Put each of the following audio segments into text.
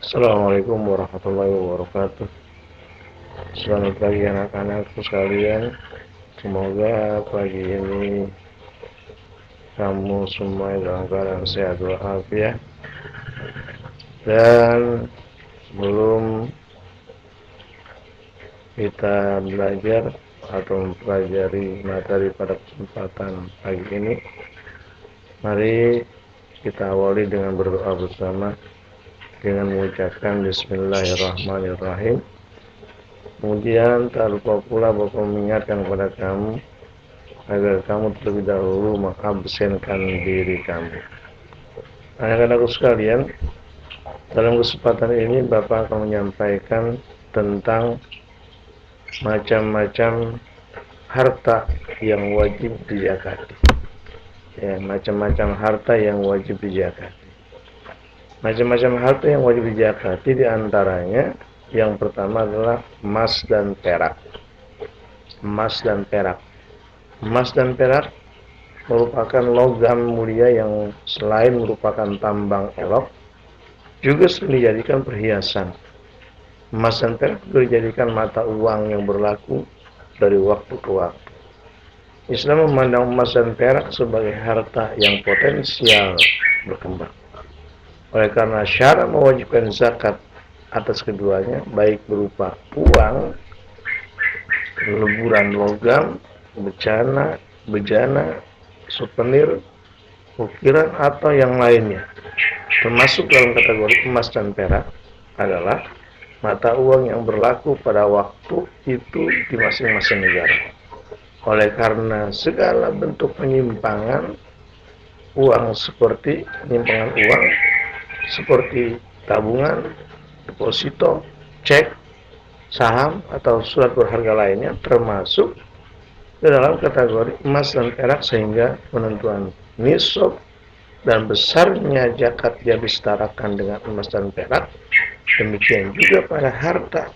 Assalamualaikum warahmatullahi wabarakatuh. Selamat pagi anak-anakku sekalian. Semoga pagi ini kamu semua dalam keadaan sehat walafiat. Dan sebelum kita belajar atau mempelajari materi pada kesempatan pagi ini, mari kita awali dengan berdoa bersama dengan mengucapkan Bismillahirrahmanirrahim. Kemudian tak lupa pula Bapak mengingatkan kepada kamu agar kamu terlebih dahulu mengabsenkan diri kamu. Anak-anakku sekalian, dalam kesempatan ini Bapak akan menyampaikan tentang macam-macam harta yang wajib dizakati. Ya, macam-macam harta yang wajib dizakati. Macam-macam harta yang wajib dizakati diantaranya yang pertama adalah emas dan perak. Emas dan perak. Emas dan perak merupakan logam mulia yang selain merupakan tambang elok, juga sering dijadikan perhiasan. Emas dan perak juga dijadikan mata uang yang berlaku dari waktu ke waktu. Islam memandang emas dan perak sebagai harta yang potensial berkembang. Oleh karena syarat mewajibkan zakat atas keduanya, baik berupa uang, leburan logam, bejana, souvenir, ukiran atau yang lainnya, termasuk dalam kategori emas dan perak, adalah mata uang yang berlaku pada waktu itu di masing-masing negara. Oleh karena segala bentuk penyimpangan uang seperti tabungan, deposito, cek, saham atau surat berharga lainnya termasuk ke dalam kategori emas dan perak, sehingga penentuan nisab dan besarnya zakat dia disetarakan dengan emas dan perak. Demikian juga pada harta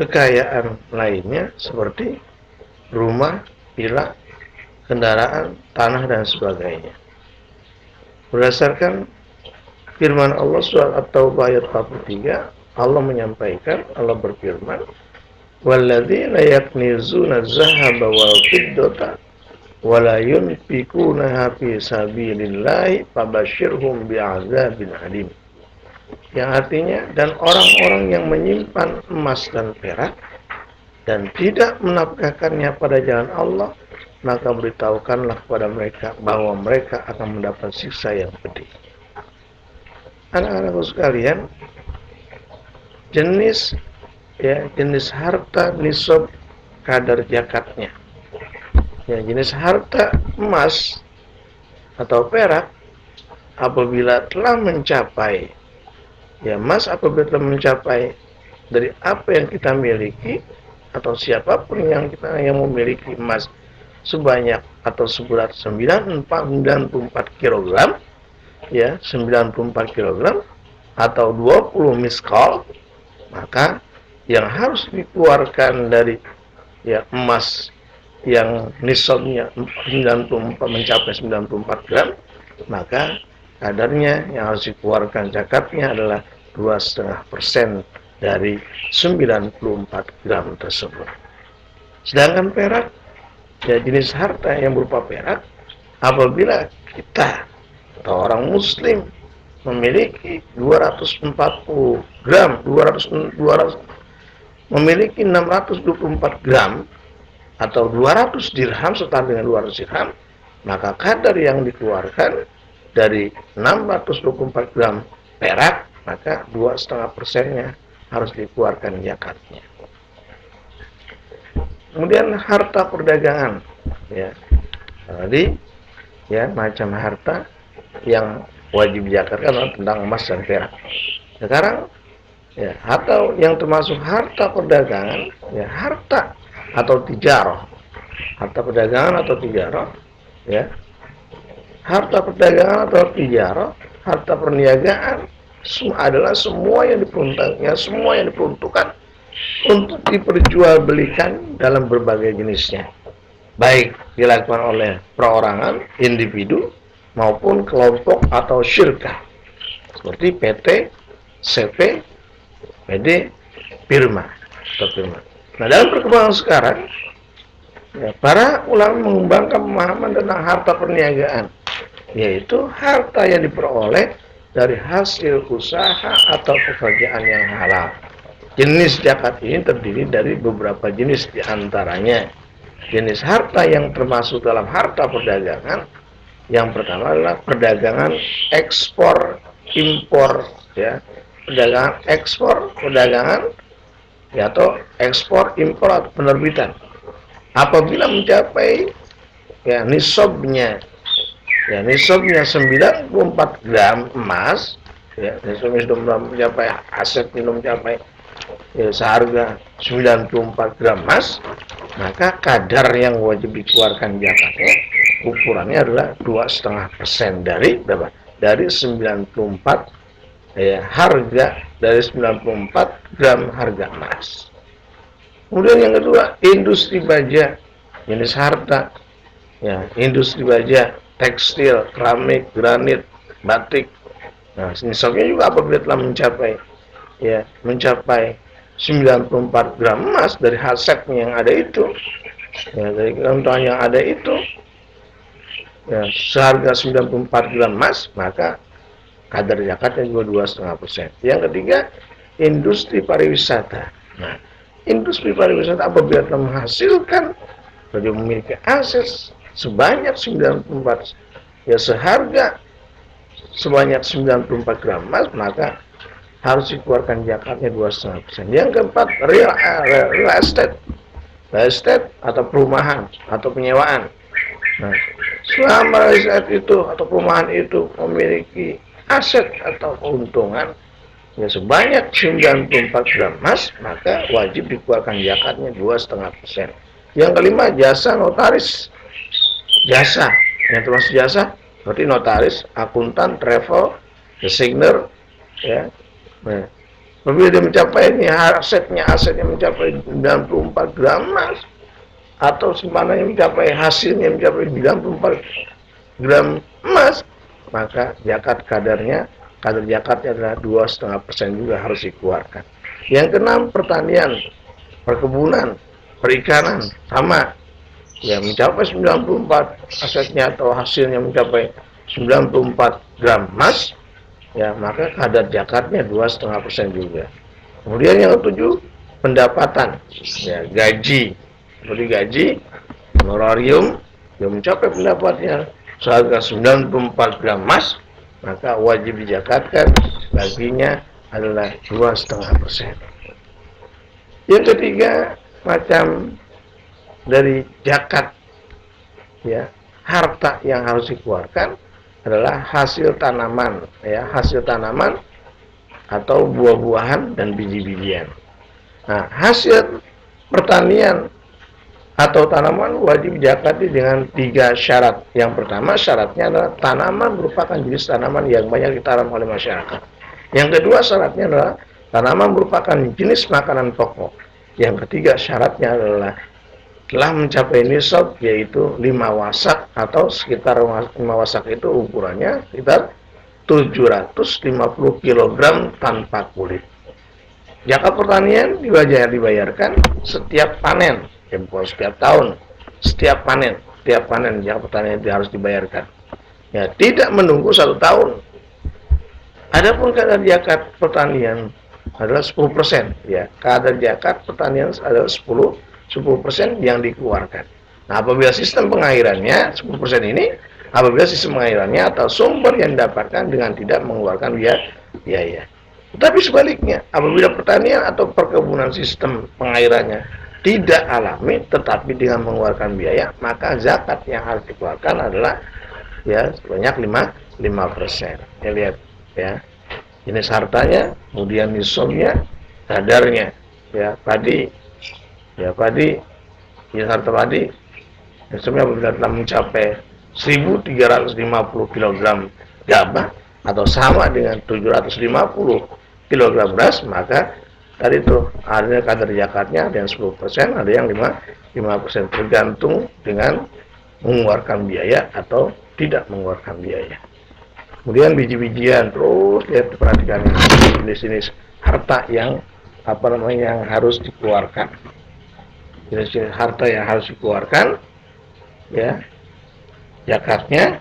kekayaan lainnya seperti rumah, villa, kendaraan, tanah dan sebagainya. Berdasarkan firman Allah surat At-Taubah ayat 43, Allah berfirman, "Walladzina yaknizuna az-zahaba wal fiddata wa la yunfikunaha fi sabilillahi fabashshirhum bi'adzabin alim." Yang artinya, dan orang-orang yang menyimpan emas dan perak dan tidak menafkahkannya pada jalan Allah, maka beritahukanlah kepada mereka bahwa mereka akan mendapat siksa yang pedih. Anak-anakku sekalian, jenis harta nisab kadar zakatnya. Ya, jenis harta emas atau perak apabila telah mencapai dari apa yang kita miliki, atau siapapun yang memiliki emas sebanyak atau seberat 94 kg, ya, 94 kg atau 20 miskal, maka yang harus dikeluarkan dari emas yang nisabnya mencapai 94 gram, maka kadarnya yang harus dikeluarkan zakatnya adalah 2,5% dari 94 gram tersebut. Sedangkan perak, jenis harta yang berupa perak, apabila kita atau orang muslim memiliki 240 gram, memiliki 624 gram atau 200 dirham, setara dengan 200 dirham, maka kadar yang dikeluarkan dari 624 gram perak, maka 2,5%-nya harus dikeluarkan zakatnya. Kemudian harta perdagangan, tadi macam harta yang wajib zakat kan tentang emas dan perak. Sekarang atau yang termasuk harta perdagangan, harta atau tijarah. Harta perdagangan atau tijarah, harta perdagangan atau tijarah, harta perniagaan adalah semua yang diperuntukkan untuk diperjualbelikan dalam berbagai jenisnya, baik dilakukan oleh perorangan, individu maupun kelompok atau syirkah seperti PT, CP, PD, Firma atau Firma. Nah, dalam perkembangan sekarang, ya, para ulama mengembangkan pemahaman tentang harta perniagaan, yaitu harta yang diperoleh dari hasil usaha atau pekerjaan yang halal. Jenis zakat ini terdiri dari beberapa jenis, diantaranya jenis harta yang termasuk dalam harta perdagangan. Yang pertama adalah perdagangan ekspor impor, ya, perdagangan ekspor, perdagangan, ya, atau ekspor impor atau penerbitan. Apabila mencapai, ya, nisabnya 94 gram emas, ya, nisabnya sudah mencapai, aset minum mencapai, ya, seharga 94 gram emas, maka kadar yang wajib dikeluarkan zakatnya ukurannya adalah 2,5% dari berapa? Dari 94, ya, harga, dari 94 gram harga emas. Kemudian yang kedua, industri baja, jenis harta, ya, industri baja, tekstil, keramik, granit, batik. Nah, nisabnya juga apabila telah mencapai, ya, mencapai 94 gram emas dari hasilnya yang ada itu, ya, dari keuntungan yang ada itu, ya, seharga 94 gram emas, maka kadar zakatnya juga 2,5%. Yang ketiga, industri pariwisata. Nah, industri pariwisata apabila telah menghasilkan, dia memiliki aset sebanyak 94, ya, seharga sebanyak 94 gram emas, maka harus dikeluarkan zakatnya 2,5%. Yang keempat, real estate. Real estate atau perumahan atau penyewaan. Nah, selama real estate itu atau perumahan itu memiliki aset atau keuntungan, ya, sebanyak 94 gram emas, maka wajib dikeluarkan zakatnya 2,5%. Yang kelima, jasa notaris. Jasa, yang termasuk jasa seperti notaris, akuntan, travel, designer, ya. Nah, apabila dia mencapai ini asetnya mencapai 94 gram emas, atau simpanannya mencapai, hasilnya mencapai 94 gram emas, maka kadar zakatnya adalah 2,5% juga harus dikeluarkan. Yang keenam, pertanian, perkebunan, perikanan, sama, ya, mencapai 94 asetnya atau hasilnya mencapai 94 gram emas, ya, maka kadar zakatnya 2,5% juga. Kemudian yang ketujuh, pendapatan, ya, gaji, seperti gaji, honorarium, yang mencapai pendapatnya seharga 94 gram emas, maka wajib dizakatkan, baginya adalah 2,5%. Yang ketiga, macam dari zakat, ya, harta yang harus dikeluarkan adalah hasil tanaman, ya, hasil tanaman atau buah-buahan dan biji-bijian. Nah, hasil pertanian atau tanaman wajib dizakati dengan 3 syarat. Yang pertama, syaratnya adalah tanaman merupakan jenis tanaman yang banyak ditanam oleh masyarakat. Yang kedua, syaratnya adalah tanaman merupakan jenis makanan pokok. Yang ketiga, syaratnya adalah telah mencapai nisab, yaitu 5 wasak, atau sekitar 5 wasak itu ukurannya sekitar 750 kg tanpa kulit. Zakat pertanian dibayarkan setiap panen, setiap tahun, setiap panen zakat pertanian itu harus dibayarkan. Ya, tidak menunggu 1 tahun. Adapun kadar zakat pertanian adalah 10%, ya. Kadar zakat pertanian adalah 10% yang dikeluarkan. Nah, apabila sistem pengairannya 10% ini, apabila sistem pengairannya atau sumber yang didapatkan dengan tidak mengeluarkan biaya. Tetapi sebaliknya, apabila pertanian atau perkebunan sistem pengairannya tidak alami tetapi dengan mengeluarkan biaya, maka zakat yang harus dikeluarkan adalah, ya, sebanyak 5%. Ya, lihat, ya, jenis hartanya, kemudian nisabnya, kadarnya, ya, padi, jenis harta padi, nisabnya apabila telah mencapai 1.350 kg gabah atau sama dengan 750 kg beras, maka tadi itu ada kadar zakatnya, ada yang 10%, ada yang 5%, tergantung dengan mengeluarkan biaya atau tidak mengeluarkan biaya. Kemudian biji-bijian, terus lihat perhatikan ini jenis-jenis harta yang yang harus dikeluarkan. Jenis-jenis harta yang harus dikeluarkan, ya, zakatnya.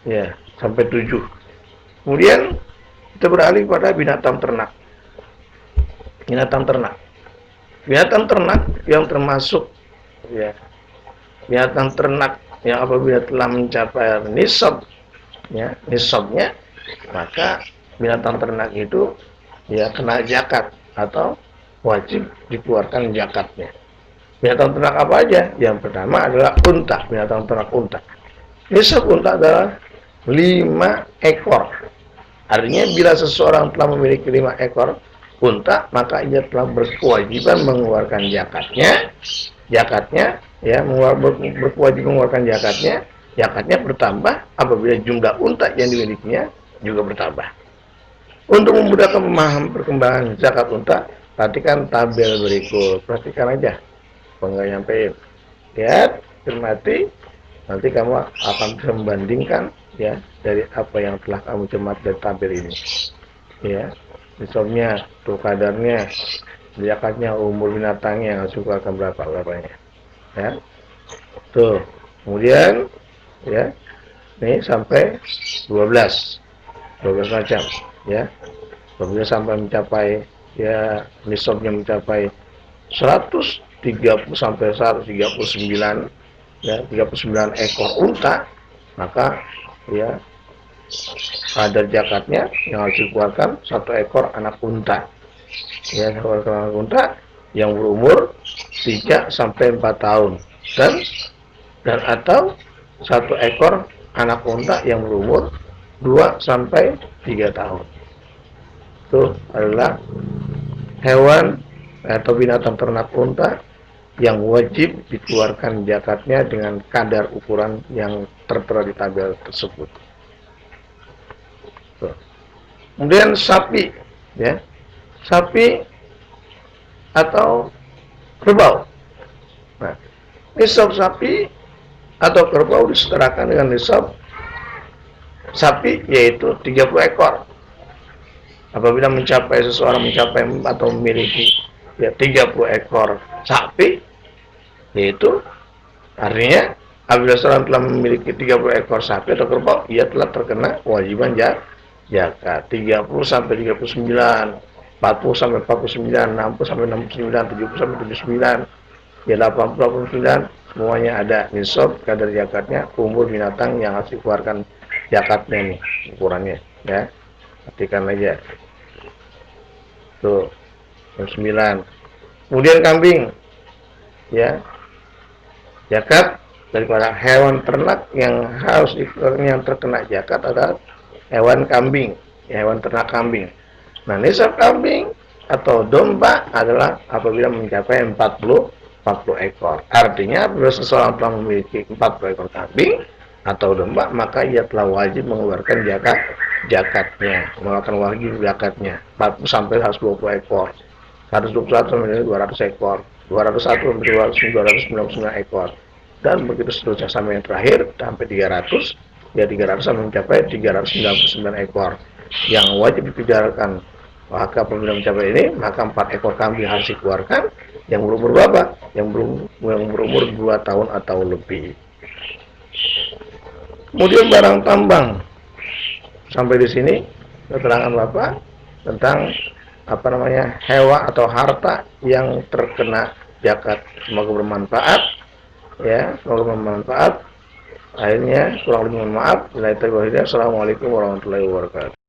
Ya, sampai 7. Kemudian kita beralih pada binatang ternak. Binatang ternak. Binatang ternak yang termasuk, ya, binatang ternak yang apabila telah mencapai nisab, ya, nisabnya, maka binatang ternak itu ya kena zakat atau wajib dikeluarkan zakatnya. Binatang ternak apa aja? Yang pertama adalah unta, binatang ternak unta. Nisab unta adalah 5 ekor. Artinya bila seseorang telah memiliki 5 ekor unta, maka ia telah berkewajiban mengeluarkan zakatnya. Zakatnya, ya, berkewajiban mengeluarkan zakatnya. Zakatnya bertambah apabila jumlah unta yang dimilikinya juga bertambah. Untuk memudahkan pemahaman perkembangan zakat unta, perhatikan tabel berikut. Perhatikan aja, enggak nyampein. Lihat, cermati, nanti kamu akan bisa membandingkan, ya, dari apa yang telah kamu cermat dari tabel ini, ya, nisabnya, tuh kadarnya, zakatnya, umur binatangnya, suka akan berapanya, ya, tuh. Kemudian, ya, ini sampai 12 macam, ya. Apabila sampai mencapai, ya, nisabnya mencapai 130 sampai 139, ya, 39 ekor unta, maka, ya, kadar zakatnya yang harus dikeluarkan 1 ekor anak unta, ya, 1 ekor anak unta yang berumur 3 sampai 4 tahun dan atau 1 ekor anak unta yang berumur 2 sampai 3 tahun. Itu adalah hewan atau binatang ternak unta yang wajib dikeluarkan zakatnya dengan kadar ukuran yang tertera di tabel tersebut. Tuh. Kemudian sapi, ya, sapi atau kerbau. Nah, nisab sapi atau kerbau disetarakan dengan nisab sapi, yaitu 30 ekor. Apabila seseorang mencapai atau memiliki, ya, 30 ekor sapi, yaitu artinya apabila seorang telah memiliki 30 ekor sapi atau kerbau, ia telah terkena kewajiban zakat. 30 sampai 39, 40 sampai 49, 60 sampai 69, 70 sampai 79, ya, 80 89, semuanya ada nisab kadar zakatnya, umur binatang yang harus dikeluarkan zakatnya nih ukurannya, ya. Perhatikan aja. Tuh, 9. Kemudian kambing, ya. Zakat daripada hewan ternak yang harus yang terkena zakat adalah hewan kambing, ya, hewan ternak kambing. Nah, nisab kambing atau domba adalah apabila mencapai 40 ekor. Artinya apabila seseorang telah memiliki 40 ekor kambing atau domba, maka ia telah wajib mengeluarkan zakatnya, mengeluarkan wajib zakatnya 40 sampai 120 ekor, 121 sampai 200 ekor, 201 sampai 299 ekor, dan begitu seterusnya sampai yang terakhir sampai 300, ya, 300 sampai mencapai 399 ekor yang wajib dikeluarkan. Maka apabila mencapai ini, maka 4 ekor kambing harus dikeluarkan yang berumur berapa? Yang berumur 2 tahun atau lebih. Kemudian barang tambang. Sampai di sini keterangan Bapak tentang hewan atau harta yang terkena zakat. Semoga bermanfaat, ya, semoga bermanfaat. Akhirnya kurang lebih mohon maaf. Assalamualaikum warahmatullahi wabarakatuh.